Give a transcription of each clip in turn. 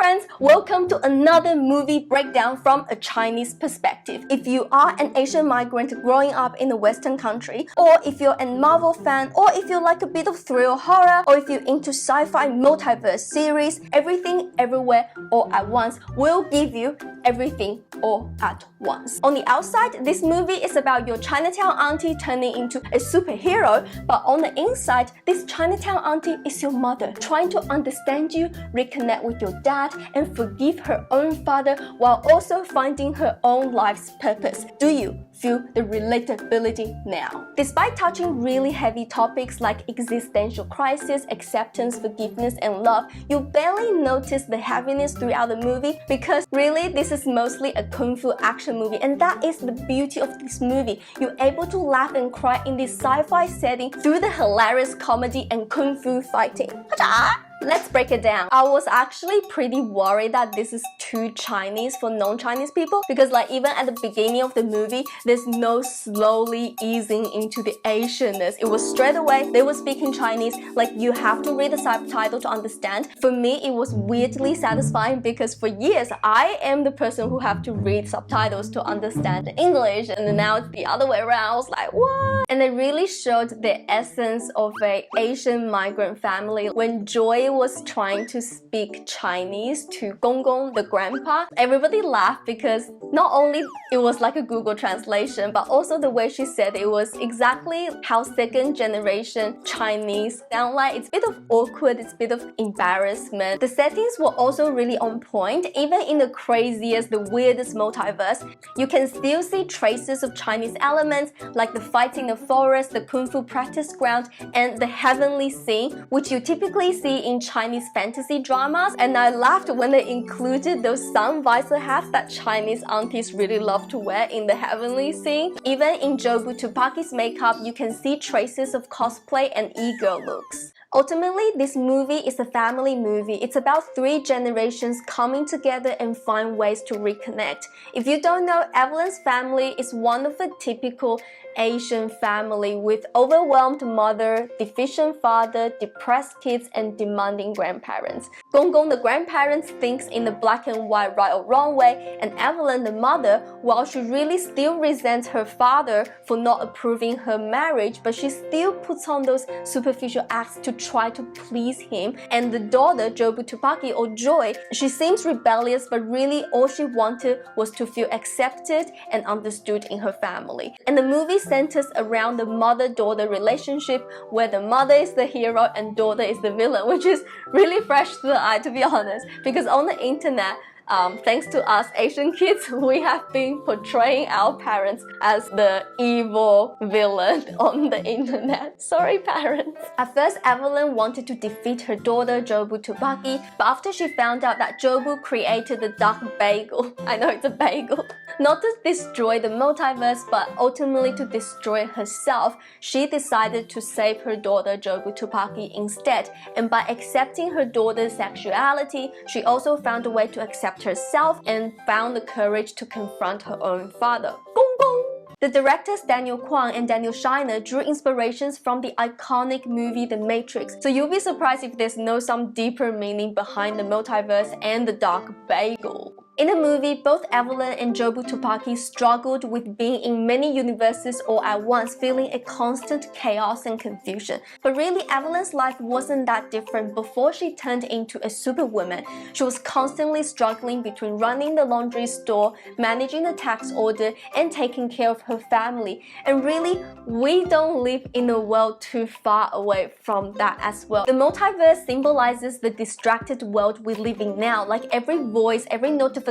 friends, welcome to another movie breakdown from a Chinese perspective. If you are an Asian migrant growing up in a Western country, or if you're a Marvel fan, or if you like a bit of thrill horror, or if you're into sci-fi multiverse series, Everything Everywhere All at Once will give you everything all at once. On the outside, this movie is about your Chinatown auntie turning into a superhero, but on the inside, this Chinatown auntie is your mother, trying to understand you, reconnect with your dad, and forgive her own father while also finding her own life's purpose. Do you feel the relatability now? Despite touching really heavy topics like existential crisis, acceptance, forgiveness, and love, you barely notice the heaviness throughout the movie because really this is mostly a kung fu action movie, and that is the beauty of this movie. You're able to laugh and cry in this sci-fi setting through the hilarious comedy and kung fu fighting. Let's break it down. I was actually pretty worried that this is too Chinese for non-Chinese people because even at the beginning of the movie, there's no slowly easing into the Asianness. It was straight away, they were speaking Chinese, you have to read the subtitle to understand. For me, it was weirdly satisfying because for years, I am the person who have to read subtitles to understand English, and now it's the other way around. I was like, what? And it really showed the essence of an Asian migrant family. When Joy was trying to speak Chinese to Gong, the grandpa, everybody laughed because not only it was like a Google translation, but also the way she said it was exactly how second generation Chinese sound like. It's a bit of awkward, it's a bit of embarrassment. The settings were also really on point. Even in the craziest, the weirdest multiverse, you can still see traces of Chinese elements like the fight in the forest, the kung fu practice ground, and the heavenly scene, which you typically see in Chinese fantasy dramas. And I laughed when they included those sun visor hats that Chinese aunties really love to wear in the heavenly scene. Even in Jobu Tupaki's makeup, you can see traces of cosplay and e-girl looks. Ultimately, this movie is a family movie. It's about 3 generations coming together and find ways to reconnect. If you don't know, Evelyn's family is one of the typical Asian family with overwhelmed mother, deficient father, depressed kids, and demanding grandparents. Gong, the grandparents, thinks in the black and white right or wrong way, and Evelyn, the mother, while she really still resents her father for not approving her marriage, but she still puts on those superficial acts to try to please him. And the daughter, Jobu Tupaki or Joy, she seems rebellious, but really all she wanted was to feel accepted and understood in her family. And the movie centers around the mother-daughter relationship where the mother is the hero and daughter is the villain, which is really fresh to the eye, to be honest, because on the internet, thanks to us Asian kids, we have been portraying our parents as the evil villain on the internet. Sorry, parents. At first, Evelyn wanted to defeat her daughter, Jobu Tupaki, but after she found out that Jobu created the dark bagel, I know it's a bagel, not to destroy the multiverse, but ultimately to destroy herself, she decided to save her daughter, Jobu Tupaki, instead. And by accepting her daughter's sexuality, she also found a way to accept herself and found the courage to confront her own father. Gong gong! The directors Daniel Kwan and Daniel Shiner drew inspirations from the iconic movie The Matrix, so you'll be surprised if there's some deeper meaning behind the multiverse and the dark bagel. In the movie, both Evelyn and Jobu Tupaki struggled with being in many universes all at once, feeling a constant chaos and confusion. But really, Evelyn's life wasn't that different before she turned into a superwoman. She was constantly struggling between running the laundry store, managing the tax order, and taking care of her family. And really, we don't live in a world too far away from that as well. The multiverse symbolizes the distracted world we live in now, like every voice, every notification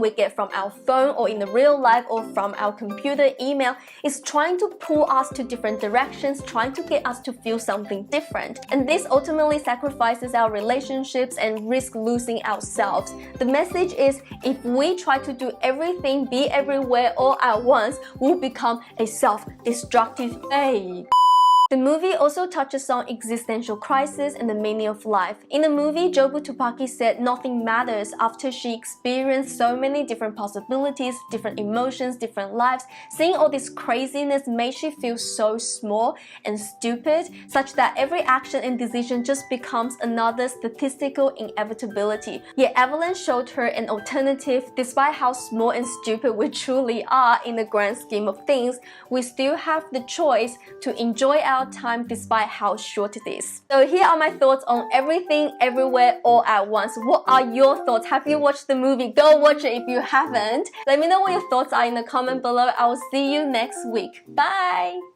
we get from our phone or in the real life or from our computer email is trying to pull us to different directions, trying to get us to feel something different. And this ultimately sacrifices our relationships and risk losing ourselves. The message is, if we try to do everything, be everywhere all at once, we'll become a self-destructive fate. The movie also touches on existential crisis and the meaning of life. In the movie, Jobu Tupaki said nothing matters after she experienced so many different possibilities, different emotions, different lives. Seeing all this craziness made she feel so small and stupid, such that every action and decision just becomes another statistical inevitability. Yet Evelyn showed her an alternative. Despite how small and stupid we truly are in the grand scheme of things, we still have the choice to enjoy our time despite how short it is. So here are my thoughts on Everything Everywhere All at Once. What are your thoughts? Have you watched the movie? Go watch it if you haven't. Let me know what your thoughts are in the comment below. I will see you next week. Bye!